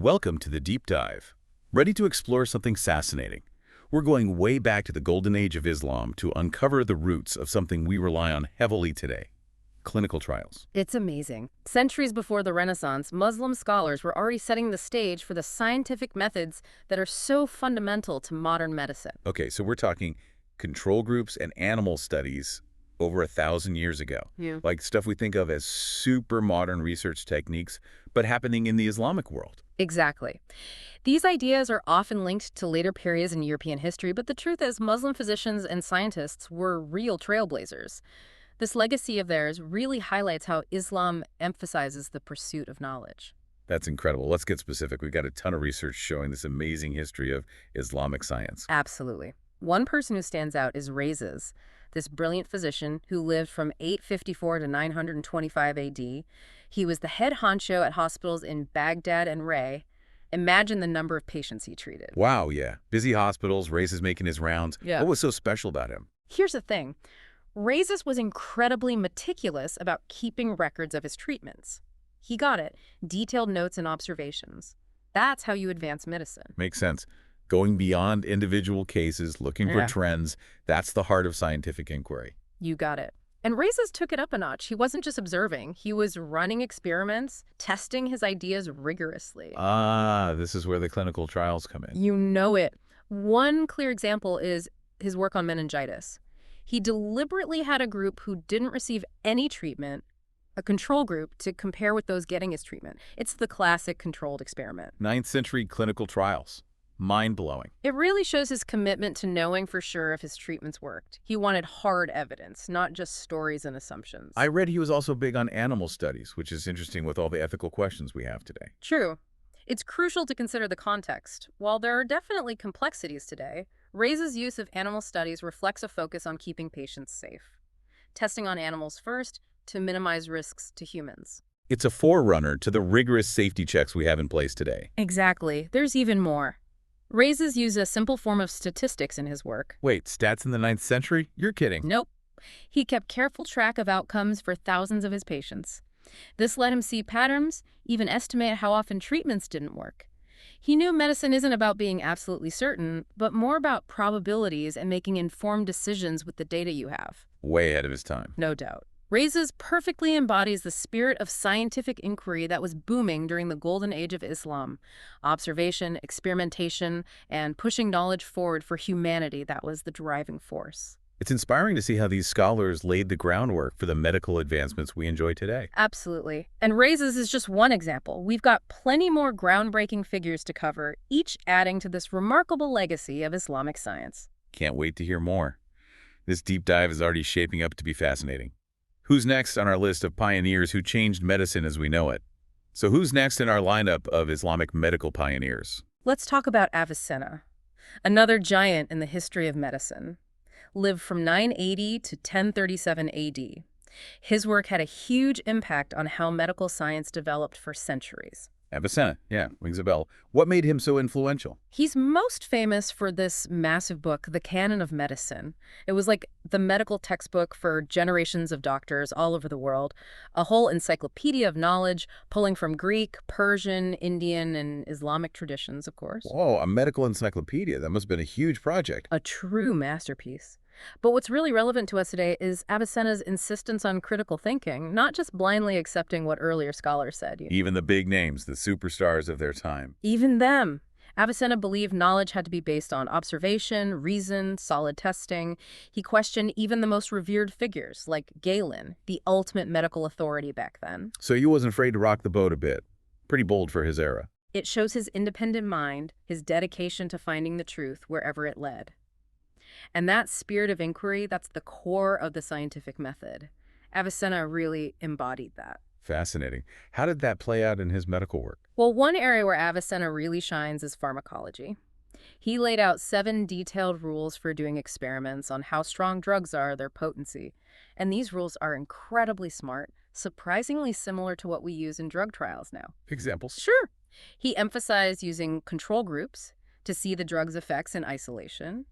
Welcome to the Deep Dive. Ready to explore something fascinating? We're going way back to the golden age of Islam to uncover the roots of something we rely on heavily today: clinical trials. It's amazing. Centuries before the Renaissance, Muslim scholars were already setting the stage for the scientific methods that are so fundamental to modern medicine. Okay, so we're talking control groups and animal studies over 1,000 years ago. Yeah. Like stuff we think of as super modern research techniques, but happening in the Islamic world. Exactly. These ideas are often linked to later periods in European history, but the truth is Muslim physicians and scientists were real trailblazers. This legacy of theirs really highlights how Islam emphasizes the pursuit of knowledge. That's incredible. Let's get specific. We've got a ton of research showing this amazing history of Islamic science. Absolutely. One person who stands out is Rhazes, this brilliant physician who lived from 854 to 925 AD. He was the head honcho at hospitals in Baghdad and Ray. Imagine the number of patients he treated. Wow, yeah. Busy hospitals, Rhazes making his rounds. Yeah. What was so special about him? Here's the thing. Rhazes was incredibly meticulous about keeping records of his treatments. He got it. Detailed notes and observations. That's how you advance medicine. Makes sense. Going beyond individual cases, looking for trends, that's the heart of scientific inquiry. You got it. And Rhazes took it up a notch. He wasn't just observing. He was running experiments, testing his ideas rigorously. Ah, this is where the clinical trials come in. You know it. One clear example is his work on meningitis. He deliberately had a group who didn't receive any treatment, a control group, to compare with those getting his treatment. It's the classic controlled experiment. 9th century clinical trials. Mind-blowing. It really shows his commitment to knowing for sure if his treatments worked. He wanted hard evidence, not just stories and assumptions. I read he was also big on animal studies, which is interesting with all the ethical questions we have today. True. It's crucial to consider the context. While there are definitely complexities today, Rhazes' use of animal studies reflects a focus on keeping patients safe. Testing on animals first to minimize risks to humans. It's a forerunner to the rigorous safety checks we have in place today. Exactly. There's even more. Rhazes used a simple form of statistics in his work. Wait, stats in the 9th century? You're kidding. Nope. He kept careful track of outcomes for thousands of his patients. This let him see patterns, even estimate how often treatments didn't work. He knew medicine isn't about being absolutely certain, but more about probabilities and making informed decisions with the data you have. Way ahead of his time. No doubt. Rhazes perfectly embodies the spirit of scientific inquiry that was booming during the golden age of Islam. Observation, experimentation, and pushing knowledge forward for humanity, that was the driving force. It's inspiring to see how these scholars laid the groundwork for the medical advancements we enjoy today. Absolutely. And Rhazes is just one example. We've got plenty more groundbreaking figures to cover, each adding to this remarkable legacy of Islamic science. Can't wait to hear more. This deep dive is already shaping up to be fascinating. Who's next on our list of pioneers who changed medicine as we know it? So who's next in our lineup of Islamic medical pioneers? Let's talk about Avicenna, another giant in the history of medicine. Lived from 980 to 1037 AD. His work had a huge impact on how medical science developed for centuries. Avicenna, yeah, rings a bell. What made him so influential? He's most famous for this massive book, The Canon of Medicine. It was like the medical textbook for generations of doctors all over the world, a whole encyclopedia of knowledge, pulling from Greek, Persian, Indian, and Islamic traditions, of course. Whoa, a medical encyclopedia. That must have been a huge project. A true masterpiece. But what's really relevant to us today is Avicenna's insistence on critical thinking, not just blindly accepting what earlier scholars said. Even the big names, the superstars of their time. Even them. Avicenna believed knowledge had to be based on observation, reason, solid testing. He questioned even the most revered figures, like Galen, the ultimate medical authority back then. So he wasn't afraid to rock the boat a bit. Pretty bold for his era. It shows his independent mind, his dedication to finding the truth wherever it led. And that spirit of inquiry, that's the core of the scientific method. Avicenna really embodied that. Fascinating. How did that play out in his medical work? Well, one area where Avicenna really shines is pharmacology. He laid out 7 detailed rules for doing experiments on how strong drugs are, their potency. And these rules are incredibly smart, surprisingly similar to what we use in drug trials now. Examples? Sure. He emphasized using control groups to see the drug's effects in isolation,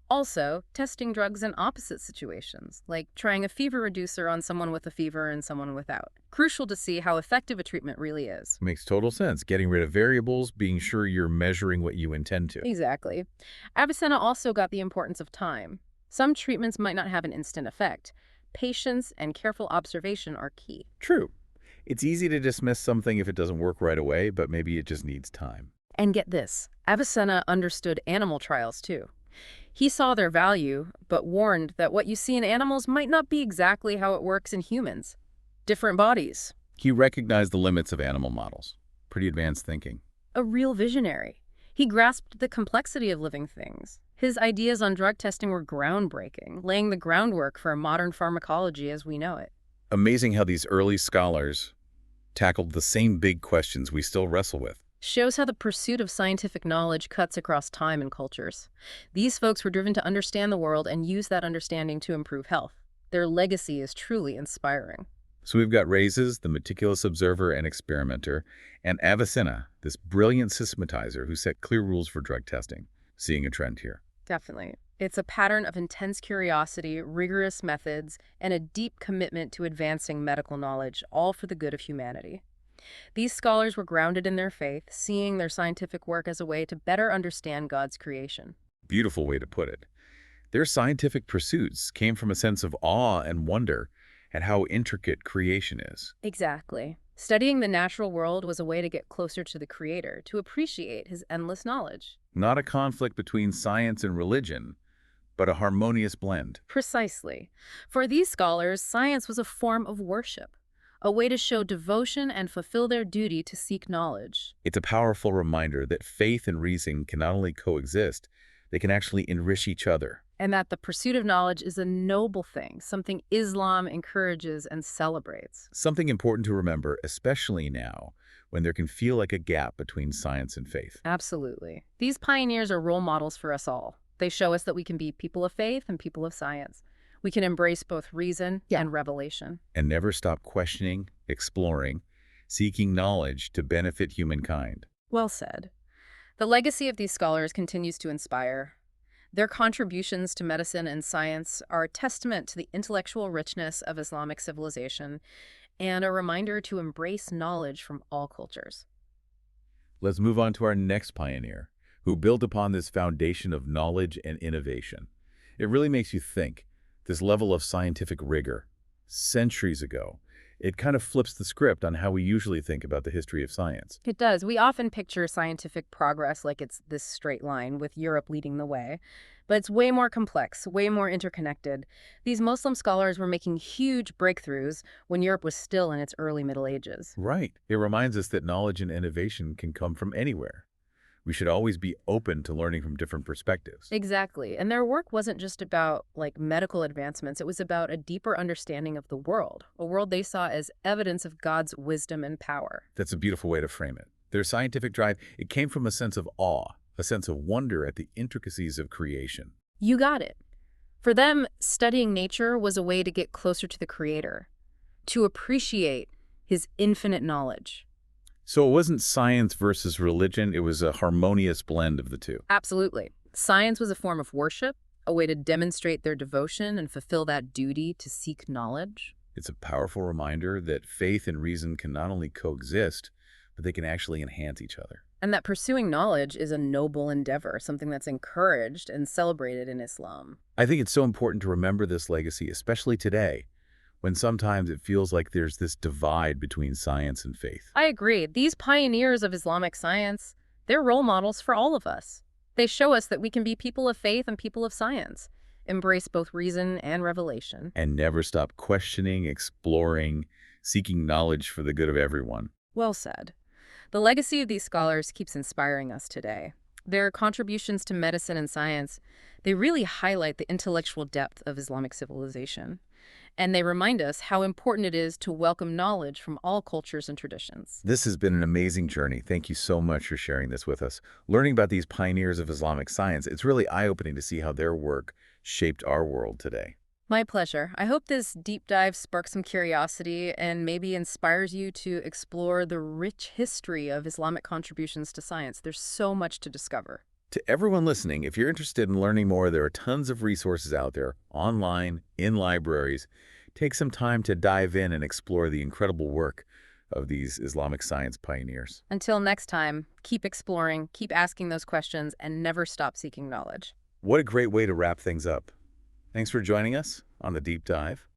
Also, testing drugs in opposite situations, like trying a fever reducer on someone with a fever and someone without. Crucial to see how effective a treatment really is. Makes total sense. Getting rid of variables, being sure you're measuring what you intend to. Exactly. Avicenna also got the importance of time. Some treatments might not have an instant effect. Patience and careful observation are key. True. It's easy to dismiss something if it doesn't work right away, but maybe it just needs time. And get this, Avicenna understood animal trials too. He saw their value, but warned that what you see in animals might not be exactly how it works in humans. Different bodies. He recognized the limits of animal models. Pretty advanced thinking. A real visionary. He grasped the complexity of living things. His ideas on drug testing were groundbreaking, laying the groundwork for modern pharmacology as we know it. Amazing how these early scholars tackled the same big questions we still wrestle with. Shows how the pursuit of scientific knowledge cuts across time and cultures. These folks were driven to understand the world and use that understanding to improve health. Their legacy is truly inspiring. So we've got Rhazes, the meticulous observer and experimenter, and Avicenna, this brilliant systematizer who set clear rules for drug testing. Seeing a trend here. Definitely. It's a pattern of intense curiosity, rigorous methods, and a deep commitment to advancing medical knowledge, all for the good of humanity. These scholars were grounded in their faith, seeing their scientific work as a way to better understand God's creation. Beautiful way to put it. Their scientific pursuits came from a sense of awe and wonder at how intricate creation is. Exactly. Studying the natural world was a way to get closer to the Creator, to appreciate his endless knowledge. Not a conflict between science and religion, but a harmonious blend. Precisely. For these scholars, science was a form of worship, a way to show devotion and fulfill their duty to seek knowledge. It's a powerful reminder that faith and reason can not only coexist, they can actually enrich each other. And that the pursuit of knowledge is a noble thing, something Islam encourages and celebrates. Something important to remember, especially now, when there can feel like a gap between science and faith. Absolutely. These pioneers are role models for us all. They show us that we can be people of faith and people of science. We can embrace both reason and revelation. And never stop questioning, exploring, seeking knowledge to benefit humankind. Well said. The legacy of these scholars continues to inspire. Their contributions to medicine and science are a testament to the intellectual richness of Islamic civilization and a reminder to embrace knowledge from all cultures. Let's move on to our next pioneer, who built upon this foundation of knowledge and innovation. It really makes you think. This level of scientific rigor, centuries ago, it kind of flips the script on how we usually think about the history of science. It does. We often picture scientific progress like it's this straight line with Europe leading the way. But it's way more complex, way more interconnected. These Muslim scholars were making huge breakthroughs when Europe was still in its early Middle Ages. Right. It reminds us that knowledge and innovation can come from anywhere. We should always be open to learning from different perspectives. Exactly. And their work wasn't just about medical advancements. It was about a deeper understanding of the world, a world they saw as evidence of God's wisdom and power. That's a beautiful way to frame it. Their scientific drive, it came from a sense of awe, a sense of wonder at the intricacies of creation. You got it. For them, studying nature was a way to get closer to the Creator, to appreciate his infinite knowledge. So it wasn't science versus religion, it was a harmonious blend of the two. Absolutely. Science was a form of worship, a way to demonstrate their devotion and fulfill that duty to seek knowledge. It's a powerful reminder that faith and reason can not only coexist, but they can actually enhance each other. And that pursuing knowledge is a noble endeavor, something that's encouraged and celebrated in Islam. I think it's so important to remember this legacy, especially today, when sometimes it feels like there's this divide between science and faith. I agree. These pioneers of Islamic science, they're role models for all of us. They show us that we can be people of faith and people of science, embrace both reason and revelation. And never stop questioning, exploring, seeking knowledge for the good of everyone. Well said. The legacy of these scholars keeps inspiring us today. Their contributions to medicine and science, they really highlight the intellectual depth of Islamic civilization. And they remind us how important it is to welcome knowledge from all cultures and traditions. This has been an amazing journey. Thank you so much for sharing this with us. Learning about these pioneers of Islamic science, it's really eye-opening to see how their work shaped our world today. My pleasure. I hope this deep dive sparks some curiosity and maybe inspires you to explore the rich history of Islamic contributions to science. There's so much to discover. To everyone listening, if you're interested in learning more, there are tons of resources out there, online, in libraries. Take some time to dive in and explore the incredible work of these Islamic science pioneers. Until next time, keep exploring, keep asking those questions, and never stop seeking knowledge. What a great way to wrap things up. Thanks for joining us on The Deep Dive.